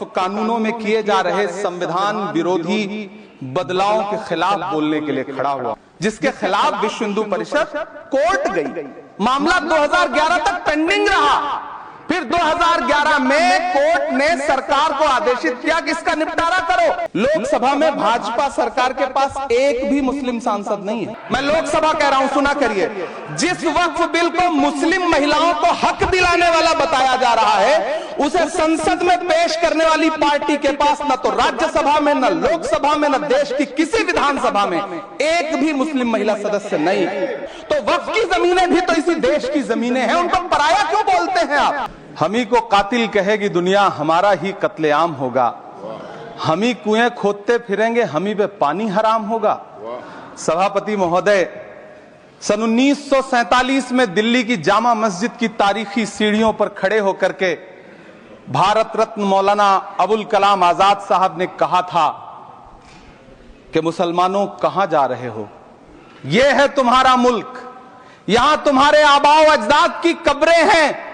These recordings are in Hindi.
वक्फ कानूनों में किए जा रहे संविधान विरोधी बदलावों के खिलाफ बोलने के लिए खड़ा हुआ, जिसके खिलाफ विश्व हिंदू परिषद कोर्ट गई। मामला 2011 तक पेंडिंग रहा। फिर 2011 में कोर्ट ने सरकार को आदेशित किया कि इसका निपटारा करो। लोकसभा में भाजपा सरकार के पास एक भी मुस्लिम सांसद नहीं है। मैं लोकसभा कह रहा हूं, सुना करिए। जिस वक्फ बिल को मुस्लिम महिलाओं को हक दिलाने वाला बताया जा रहा है, उसे संसद में पेश करने वाली पार्टी के पास न तो राज्यसभा में, न लोकसभा में, न देश की किसी विधानसभा में एक भी मुस्लिम महिला सदस्य नहीं। तो वक्फ की जमीनें भी तो इसी देश की जमीनें हैं, उनको पराया क्यों बोलते हैं आप? हम ही को कातिल कहेगी दुनिया, हमारा ही कत्लेआम होगा। हम ही कुएं खोदते फिरेंगे, हम ही पे पानी हराम होगा। सभापति महोदय, सन 1947 में दिल्ली की जामा मस्जिद की तारीखी सीढ़ियों पर खड़े होकर के भारत रत्न मौलाना अबुल कलाम आजाद साहब ने कहा था कि मुसलमानों कहां जा रहे हो, यह है तुम्हारा मुल्क, यहां तुम्हारे आबाओ अजदाद की कब्रें हैं।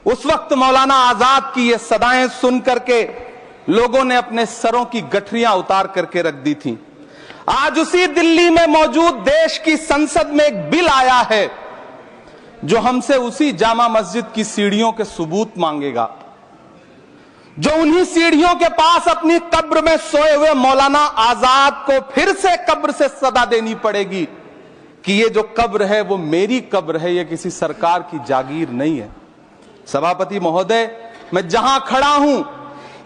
उस वक्त मौलाना आजाद की ये सदाएं सुन करके लोगों ने अपने सरों की गठरियां उतार करके रख दी थी। आज उसी दिल्ली में मौजूद देश की संसद में एक बिल आया है जो हमसे उसी जामा मस्जिद की सीढ़ियों के सबूत मांगेगा, जो उन्हीं सीढ़ियों के पास अपनी कब्र में सोए हुए मौलाना आजाद को फिर से कब्र से सदा देनी पड़ेगी कि ये जो कब्र है वो मेरी कब्र है, ये किसी सरकार की जागीर नहीं है। सभापति महोदय, मैं जहां खड़ा हूं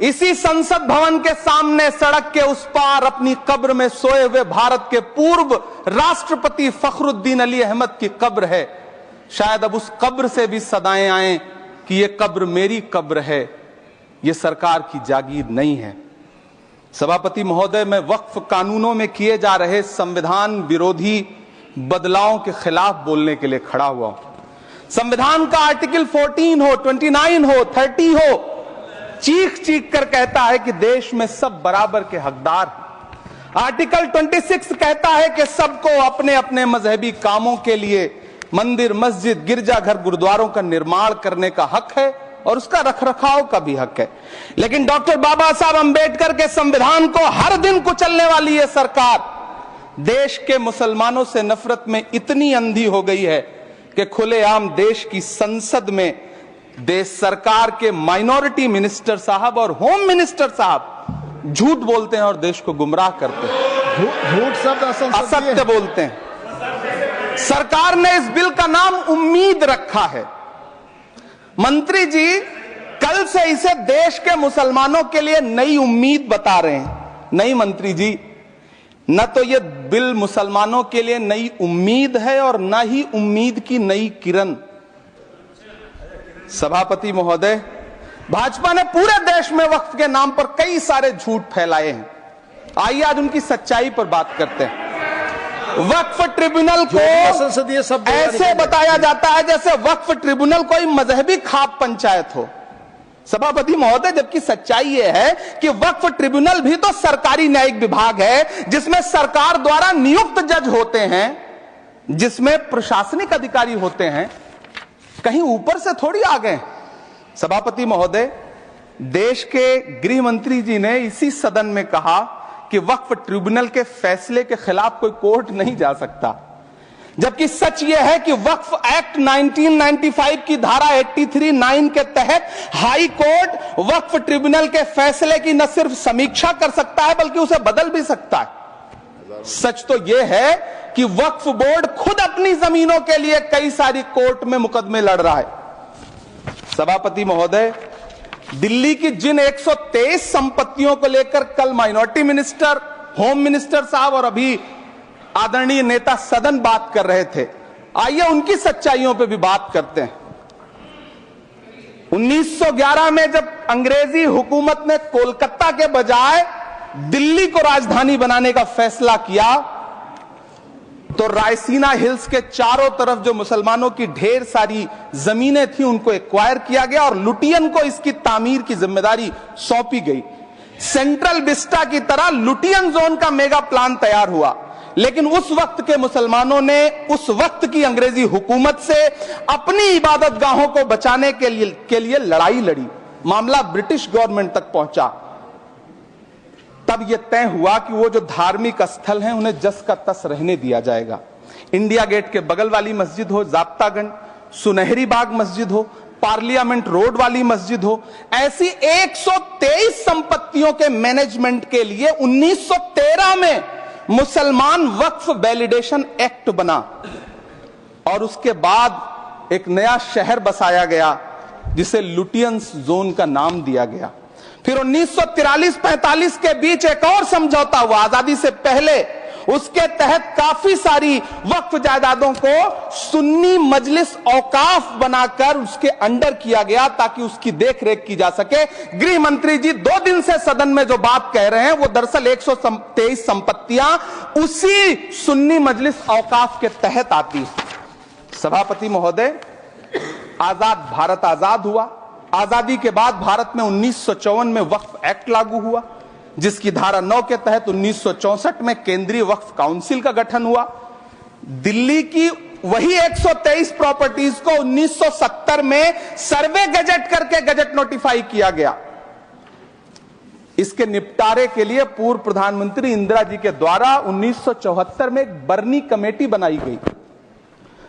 इसी संसद भवन के सामने सड़क के उस पार अपनी कब्र में सोए हुए भारत के पूर्व राष्ट्रपति फखरुद्दीन अली अहमद की कब्र है। शायद अब उस कब्र से भी सदाएं आए कि ये कब्र मेरी कब्र है, ये सरकार की जागीर नहीं है। सभापति महोदय, मैं वक्फ कानूनों में किए जा रहे संविधान विरोधी बदलावों के खिलाफ बोलने के लिए खड़ा हुआ हूं। संविधान का आर्टिकल 14 हो, 29 हो, 30 हो, चीख चीख कर कहता है कि देश में सब बराबर के हकदार हैं। आर्टिकल 26 कहता है कि सबको अपने अपने मजहबी कामों के लिए मंदिर, मस्जिद, गिरजाघर, गुरुद्वारों का निर्माण करने का हक है और उसका रखरखाव का भी हक है। लेकिन डॉक्टर बाबा साहब अंबेडकर के संविधान को हर दिन कुचलने वाली यह सरकार देश के मुसलमानों से नफरत में इतनी अंधी हो गई है कि खुलेआम देश की संसद में देश सरकार के माइनॉरिटी मिनिस्टर साहब और होम मिनिस्टर साहब झूठ बोलते हैं और देश को गुमराह करते हैं। झूठ शब्द असत्य बोलते हैं। सरकार ने इस बिल का नाम उम्मीद रखा है। मंत्री जी कल से इसे देश के मुसलमानों के लिए नई उम्मीद बता रहे हैं। नहीं मंत्री जी, न तो यह बिल मुसलमानों के लिए नई उम्मीद है और न ही उम्मीद की नई किरण। सभापति महोदय, भाजपा ने पूरे देश में वक्फ के नाम पर कई सारे झूठ फैलाए हैं। आइए आज उनकी सच्चाई पर बात करते हैं। वक्फ ट्रिब्यूनल को ऐसे बताया जाता है जैसे वक्फ ट्रिब्यूनल कोई मजहबी खाप पंचायत हो। सभापति महोदय, जबकि सच्चाई यह है कि वक्फ ट्रिब्यूनल भी तो सरकारी न्यायिक विभाग है जिसमें सरकार द्वारा नियुक्त जज होते हैं, जिसमें प्रशासनिक अधिकारी होते हैं, कहीं ऊपर से थोड़ी आ गए। सभापति महोदय, देश के गृह मंत्री जी ने इसी सदन में कहा कि वक्फ ट्रिब्यूनल के फैसले के खिलाफ कोई कोर्ट नहीं जा सकता, जबकि सच यह है कि वक्फ एक्ट 1995 की धारा 83(9) के तहत हाई कोर्ट वक्फ ट्रिब्यूनल के फैसले की न सिर्फ समीक्षा कर सकता है बल्कि उसे बदल भी सकता है। सच तो यह है कि वक्फ बोर्ड खुद अपनी जमीनों के लिए कई सारी कोर्ट में मुकदमे लड़ रहा है। सभापति महोदय, दिल्ली की जिन 123 संपत्तियों को लेकर कल माइनॉरिटी मिनिस्टर, होम मिनिस्टर साहब और अभी आदरणीय नेता सदन बात कर रहे थे, आइए उनकी सच्चाइयों पे भी बात करते हैं। 1911 में जब अंग्रेजी हुकूमत ने कोलकाता के बजाय दिल्ली को राजधानी बनाने का फैसला किया तो रायसीना हिल्स के चारों तरफ जो मुसलमानों की ढेर सारी जमीनें थी उनको एक्वायर किया गया और लुटियन को इसकी तामीर की जिम्मेदारी सौंपी गई। सेंट्रल विस्टा की तरह लुटियन जोन का मेगा प्लान तैयार हुआ, लेकिन उस वक्त के मुसलमानों ने उस वक्त की अंग्रेजी हुकूमत से अपनी इबादत गाहों को बचाने के लिए लड़ाई लड़ी। मामला ब्रिटिश गवर्नमेंट तक पहुंचा, तब यह तय हुआ कि वो जो धार्मिक स्थल हैं उन्हें जस का तस रहने दिया जाएगा। इंडिया गेट के बगल वाली मस्जिद हो, जाप्तागंज, सुनहरी बाग मस्जिद हो, पार्लियामेंट रोड वाली मस्जिद हो, ऐसी 123 संपत्तियों के मैनेजमेंट के लिए 1913 में मुसलमान वक्फ वैलिडेशन एक्ट बना और उसके बाद एक नया शहर बसाया गया जिसे लुटियंस जोन का नाम दिया गया। फिर 1943-45 के बीच एक और समझौता हुआ आजादी से पहले, उसके तहत काफी सारी वक्फ जायदादों को सुन्नी मजलिस औकाफ बनाकर उसके अंडर किया गया ताकि उसकी देखरेख की जा सके। गृह मंत्री जी 2 दिन से सदन में जो बात कह रहे हैं वो दरअसल 123 संपत्तियां उसी सुन्नी मजलिस औकाफ के तहत आती है। सभापति महोदय, आजाद भारत आजाद हुआ। आजादी के बाद भारत में 1954 में वक्फ एक्ट लागू हुआ, जिसकी धारा 9 के तहत 1964 में केंद्रीय वक्फ काउंसिल का गठन हुआ। दिल्ली की वही 123 प्रॉपर्टीज को 1970 में सर्वे गजट करके गजट नोटिफाई किया गया। इसके निपटारे के लिए पूर्व प्रधानमंत्री इंदिरा जी के द्वारा 1974 में एक बर्नी कमेटी बनाई गई।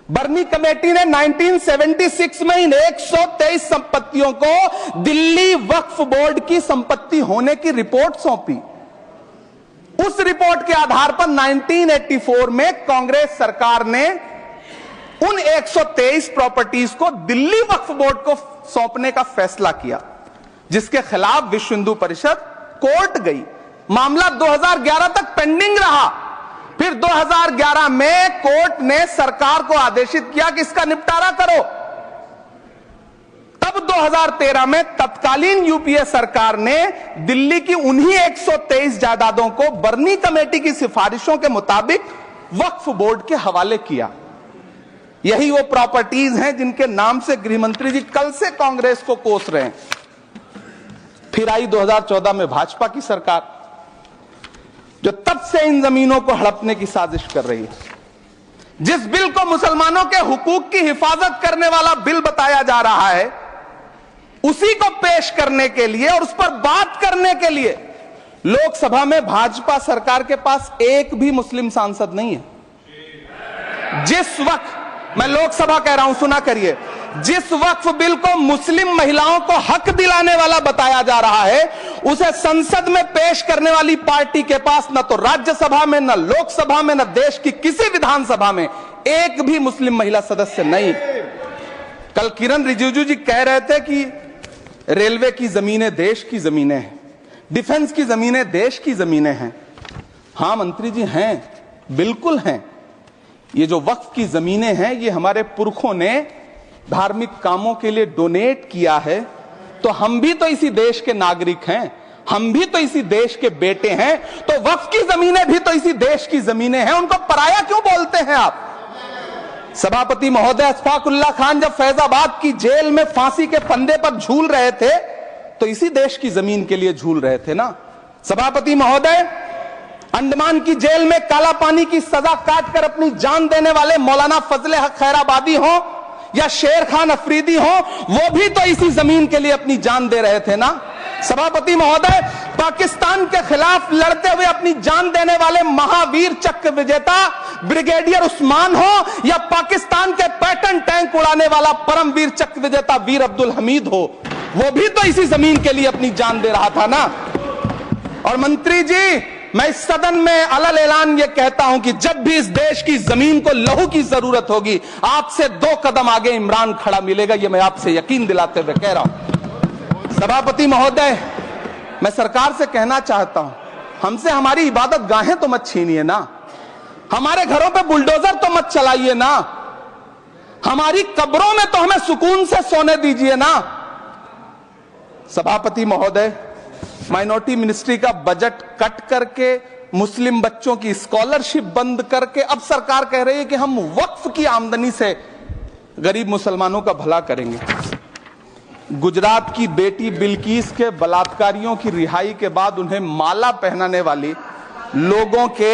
बर्नी कमेटी ने 1976 में इन 123 संपत्तियों को दिल्ली वक्फ बोर्ड की संपत्ति होने की रिपोर्ट सौंपी। उस रिपोर्ट के आधार पर 1984 में कांग्रेस सरकार ने उन 123 प्रॉपर्टीज को दिल्ली वक्फ बोर्ड को सौंपने का फैसला किया, जिसके खिलाफ विश्व हिंदू परिषद कोर्ट गई। मामला 2011 तक पेंडिंग रहा। फिर 2011 में कोर्ट ने सरकार को आदेशित किया कि इसका निपटारा करो। तब 2013 में तत्कालीन यूपीए सरकार ने दिल्ली की उन्हीं 123 जायदादों को बर्नी कमेटी की सिफारिशों के मुताबिक वक्फ बोर्ड के हवाले किया। यही वो प्रॉपर्टीज हैं जिनके नाम से गृह मंत्री जी कल से कांग्रेस को कोस रहे हैं। फिर आई 2014 में भाजपा की सरकार, जो तब से इन जमीनों को हड़पने की साजिश कर रही है। जिस बिल को मुसलमानों के हुकूक की हिफाजत करने वाला बिल बताया जा रहा है, उसी को पेश करने के लिए और उस पर बात करने के लिए लोकसभा में भाजपा सरकार के पास एक भी मुस्लिम सांसद नहीं है। जिस वक्त, मैं लोकसभा कह रहा हूं, सुना करिए, जिस वक्फ बिल को मुस्लिम महिलाओं को हक दिलाने वाला बताया जा रहा है, उसे संसद में पेश करने वाली पार्टी के पास न तो राज्यसभा में, न लोकसभा में, न देश की किसी विधानसभा में एक भी मुस्लिम महिला सदस्य नहीं। कल किरण रिजिजू जी कह रहे थे कि रेलवे की जमीनें देश की जमीनें हैं, डिफेंस की जमीनें देश की जमीनें हैं। हां मंत्री जी, हैं, बिल्कुल हैं। ये जो वक्फ की जमीनें हैं, ये हमारे पुरखों ने धार्मिक कामों के लिए डोनेट किया है, तो हम भी तो इसी देश के नागरिक हैं, हम भी तो इसी देश के बेटे हैं, तो वक्फ की जमीनें भी तो इसी देश की जमीनें हैं। उनको पराया क्यों बोलते हैं आप? सभापति महोदय, अशफाकुल्लाह खान जब फैजाबाद की जेल में फांसी के फंदे पर झूल रहे थे, तो इसी देश की जमीन के लिए झूल रहे थे ना। सभापति महोदय, अंडमान की जेल में काला पानी की सजा काटकर अपनी जान देने वाले मौलाना फजले हक खैराबादी हो या शेर खान अफरीदी हो, वो भी तो इसी जमीन के लिए अपनी जान दे रहे थे ना। सभापति महोदय, पाकिस्तान के खिलाफ लड़ते हुए अपनी जान देने वाले महावीर चक्र विजेता ब्रिगेडियर उस्मान हो या पाकिस्तान के पैटर्न टैंक उड़ाने वाला परमवीर चक्र विजेता वीर अब्दुल हमीद हो, वो भी तो इसी जमीन के लिए अपनी जान दे रहा था ना। और मंत्री जी, मैं इस सदन में अलल ऐलान ये कहता हूं कि जब भी इस देश की जमीन को लहू की जरूरत होगी, आपसे 2 कदम आगे इमरान खड़ा मिलेगा, ये मैं आपसे यकीन दिलाते हुए कह रहा हूं। सभापति महोदय, मैं सरकार से कहना चाहता हूं, हमसे हमारी इबादत गाहें तो मत छीनिए ना, हमारे घरों पे बुलडोजर तो मत चलाइए ना, हमारी कब्रों में तो हमें सुकून से सोने दीजिए ना। सभापति महोदय, माइनॉरिटी मिनिस्ट्री का बजट कट करके, मुस्लिम बच्चों की स्कॉलरशिप बंद करके अब सरकार कह रही है कि हम वक्फ की आमदनी से गरीब मुसलमानों का भला करेंगे। गुजरात की बेटी बिल्किस के बलात्कारियों की रिहाई के बाद उन्हें माला पहनाने वाली लोगों के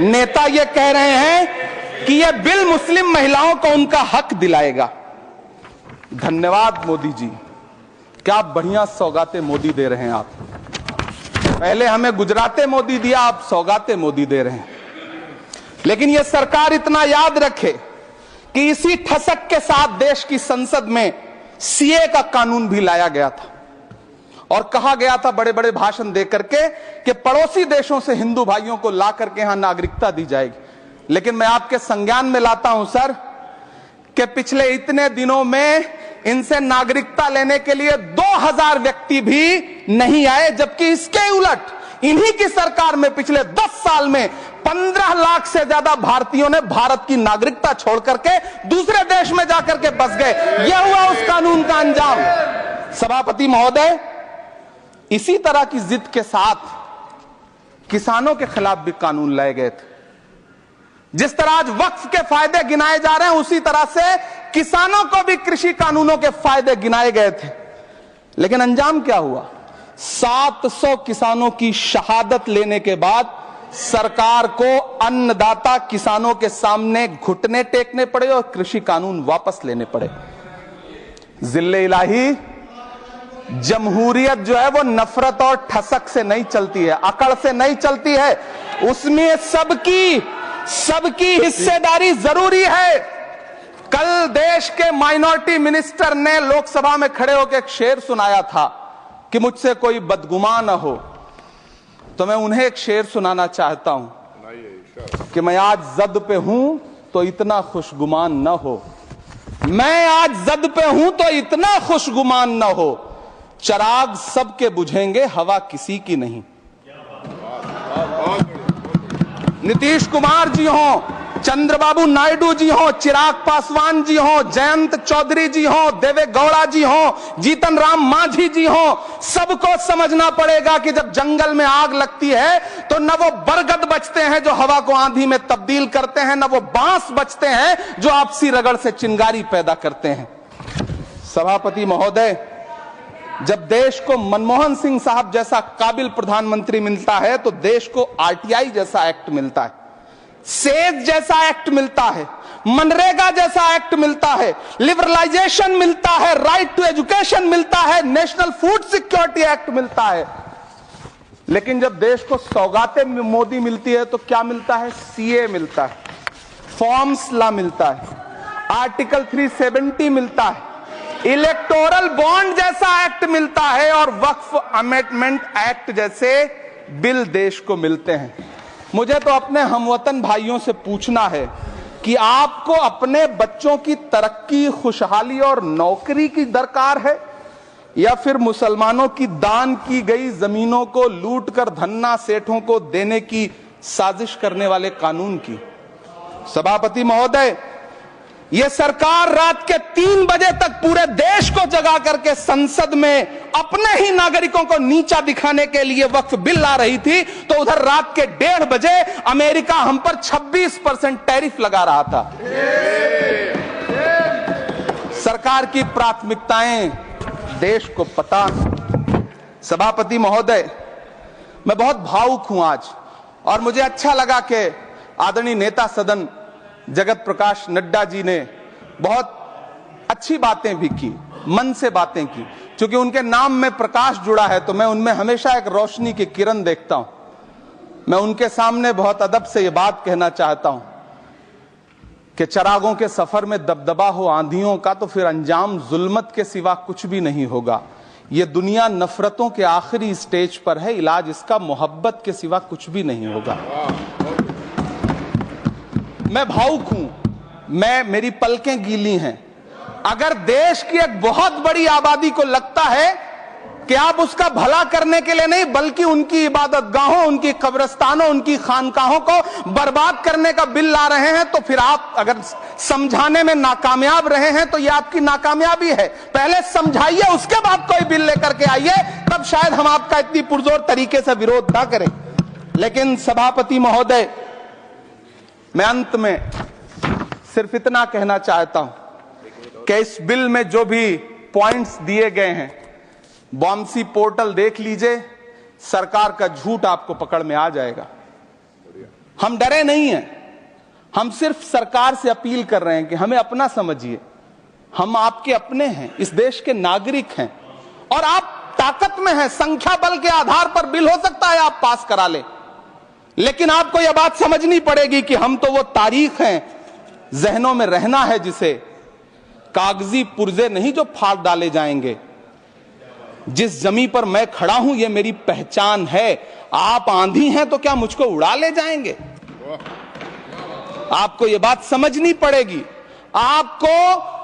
नेता ये कह रहे हैं कि यह बिल मुस्लिम महिलाओं को उनका हक दिलाएगा। धन्यवाद मोदी जी, क्या बढ़िया सौगातें मोदी दे रहे हैं आप। पहले हमें गुजराते मोदी दिया, आप सौगातें मोदी दे रहे हैं। लेकिन यह सरकार इतना याद रखे कि इसी ठसक के साथ देश की संसद में सीए का कानून भी लाया गया था और कहा गया था बड़े बड़े भाषण देकर के कि पड़ोसी देशों से हिंदू भाइयों को ला करके यहां नागरिकता दी जाएगी। लेकिन मैं आपके संज्ञान में लाता हूं सर कि पिछले इतने दिनों में इनसे नागरिकता लेने के लिए 2000 व्यक्ति भी नहीं आए, जबकि इसके उलट इन्हीं की सरकार में पिछले 10 साल में 15 लाख से ज्यादा भारतीयों ने भारत की नागरिकता छोड़ करके दूसरे देश में जाकर के बस गए। यह हुआ उस कानून का अंजाम। सभापति महोदय, इसी तरह की जिद के साथ किसानों के खिलाफ भी कानून लाए गए थे। जिस तरह आज वक्फ के फायदे गिनाए जा रहे हैं, उसी तरह से किसानों को भी कृषि कानूनों के फायदे गिनाए गए थे। लेकिन अंजाम क्या हुआ? 700 किसानों की शहादत लेने के बाद सरकार को अन्नदाता किसानों के सामने घुटने टेकने पड़े और कृषि कानून वापस लेने पड़े। जिल्ले इलाही, जमहूरियत जो है वो नफरत और ठसक से नहीं चलती है, अकड़ से नहीं चलती है। उसमें सबकी हिस्सेदारी जरूरी है। कल देश के माइनॉरिटी मिनिस्टर ने लोकसभा में खड़े होकर एक शेर सुनाया था कि मुझसे कोई बदगुमान न हो, तो मैं उन्हें एक शेर सुनाना चाहता हूं कि मैं आज जद पे हूं तो इतना खुशगुमान न हो, मैं आज जद पे हूं तो इतना खुशगुमान न हो, चराग सबके बुझेंगे हवा किसी की नहीं। नीतीश कुमार जी हो, चंद्रबाबू नायडू जी हो, चिराग पासवान जी हो, जयंत चौधरी जी हो, देवे गौड़ा जी हो, जीतन राम मांझी जी हो, सबको समझना पड़ेगा कि जब जंगल में आग लगती है तो न वो बरगद बचते हैं जो हवा को आंधी में तब्दील करते हैं, न वो बांस बचते हैं जो आपसी रगड़ से चिंगारी पैदा करते हैं। सभापति महोदय, जब देश को मनमोहन सिंह साहब जैसा काबिल प्रधानमंत्री मिलता है तो देश को आरटीआई जैसा एक्ट मिलता है, सेज जैसा एक्ट मिलता है, मनरेगा जैसा एक्ट मिलता है, लिबरलाइजेशन मिलता है, राइट टू एजुकेशन मिलता है, नेशनल फूड सिक्योरिटी एक्ट मिलता है। लेकिन जब देश को सौगातें मोदी मिलती है तो क्या मिलता है? सीए मिलता है, फॉर्म्स लॉ मिलता है, आर्टिकल 370 मिलता है, इलेक्टोरल बॉन्ड जैसा एक्ट मिलता है और वक्फ अमेंडमेंट एक्ट जैसे बिल देश को मिलते हैं। मुझे तो अपने हमवतन भाइयों से पूछना है कि आपको अपने बच्चों की तरक्की, खुशहाली और नौकरी की दरकार है या फिर मुसलमानों की दान की गई जमीनों को लूटकर धन्ना सेठों को देने की साजिश करने वाले कानून की? सभापति महोदय, यह सरकार रात के 3 बजे तक पूरे देश को जगा करके संसद में अपने ही नागरिकों को नीचा दिखाने के लिए वक्फ बिल ला रही थी, तो उधर रात के 1:30 बजे अमेरिका हम पर 26% टैरिफ लगा रहा था। सरकार की प्राथमिकताएं देश को पता। सभापति महोदय, मैं बहुत भावुक हूं आज, और मुझे अच्छा लगा कि आदरणीय नेता सदन जगत प्रकाश नड्डा जी ने बहुत अच्छी बातें भी की, मन से बातें की। क्योंकि उनके नाम में प्रकाश जुड़ा है तो मैं उनमें हमेशा एक रोशनी की किरण देखता हूं। मैं उनके सामने बहुत अदब से यह बात कहना चाहता हूं कि चरागों के सफर में दबदबा हो आंधियों का तो फिर अंजाम जुल्मत के सिवा कुछ भी नहीं होगा। यह दुनिया नफरतों के आखिरी स्टेज पर है, इलाज इसका मोहब्बत के सिवा कुछ भी नहीं होगा। मैं भावुक हूं, मेरी पलकें गीली हैं। अगर देश की एक बहुत बड़ी आबादी को लगता है कि आप उसका भला करने के लिए नहीं बल्कि उनकी इबादतगाहों, उनकी कब्रिस्तानों, उनकी खानकाहों को बर्बाद करने का बिल ला रहे हैं, तो फिर आप अगर समझाने में नाकामयाब रहे हैं तो यह आपकी नाकामयाबी है। पहले समझाइए, उसके बाद कोई बिल लेकर के आइए, तब शायद हम आपका इतनी पुरजोर तरीके से विरोध ना करें। लेकिन सभापति महोदय, मैं अंत में सिर्फ इतना कहना चाहता हूं कि इस बिल में जो भी पॉइंट्स दिए गए हैं, बॉम्सी पोर्टल देख लीजिए, सरकार का झूठ आपको पकड़ में आ जाएगा। हम डरे नहीं हैं, हम सिर्फ सरकार से अपील कर रहे हैं कि हमें अपना समझिए। हम आपके अपने हैं, इस देश के नागरिक हैं और आप ताकत में हैं, संख्या बल के आधार पर बिल हो सकता है आप पास करा ले, लेकिन आपको यह बात समझनी पड़ेगी कि हम तो वो तारीख हैं, जहनों में रहना है जिसे, कागजी पुर्जे नहीं जो फाड़ डाले जाएंगे। जिस जमीन पर मैं खड़ा हूं यह मेरी पहचान है। आप आंधी हैं तो क्या मुझको उड़ा ले जाएंगे? आपको यह बात समझनी पड़ेगी। आपको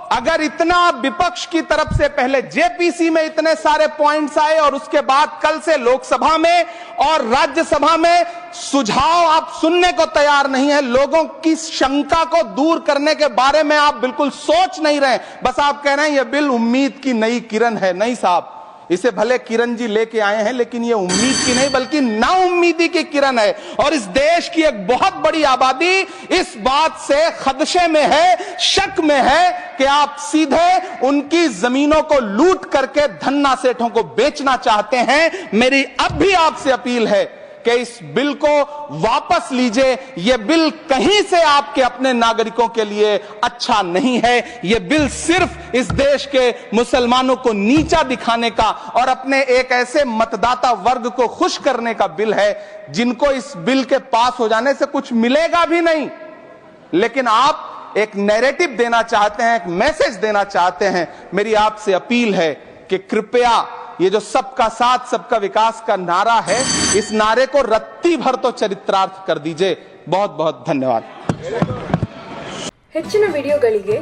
अगर इतना विपक्ष की तरफ से पहले जेपीसी में इतने सारे पॉइंट्स आए और उसके बाद कल से लोकसभा में और राज्यसभा में सुझाव आप सुनने को तैयार नहीं है, लोगों की शंका को दूर करने के बारे में आप बिल्कुल सोच नहीं रहे, बस आप कह रहे हैं यह बिल उम्मीद की नई किरण है। नहीं साहब, इसे भले किरण जी लेके आए हैं, लेकिन ये उम्मीद की नहीं बल्कि नाउम्मीदी की किरण है। और इस देश की एक बहुत बड़ी आबादी इस बात से खदशे में है, शक में है कि आप सीधे उनकी जमीनों को लूट करके धन्ना सेठों को बेचना चाहते हैं। मेरी अब भी आपसे अपील है कि इस बिल को वापस लीजिए। यह बिल कहीं से आपके अपने नागरिकों के लिए अच्छा नहीं है। यह बिल सिर्फ इस देश के मुसलमानों को नीचा दिखाने का और अपने एक ऐसे मतदाता वर्ग को खुश करने का बिल है जिनको इस बिल के पास हो जाने से कुछ मिलेगा भी नहीं, लेकिन आप एक नैरेटिव देना चाहते हैं, एक मैसेज देना चाहते हैं। मेरी आपसे अपील है कि कृपया ये जो सबका साथ सबका विकास का नारा है, इस नारे को रत्ती भर तो चरित्रार्थ कर दीजिए। बहुत बहुत धन्यवाद। ಹೆಚ್ಚಿನ ವಿಡಿಯೋಗಳಿಗೆ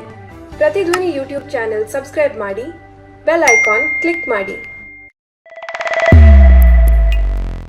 ಪ್ರತಿಧ್ವನಿ ಯೂಟ್ಯೂಬ್ ಚಾನೆಲ್ ಸಬ್ಸ್ಕ್ರೈಬ್ ಮಾಡಿ, ಬೆಲ್ ಐಕಾನ್ ಕ್ಲಿಕ್ ಮಾಡಿ।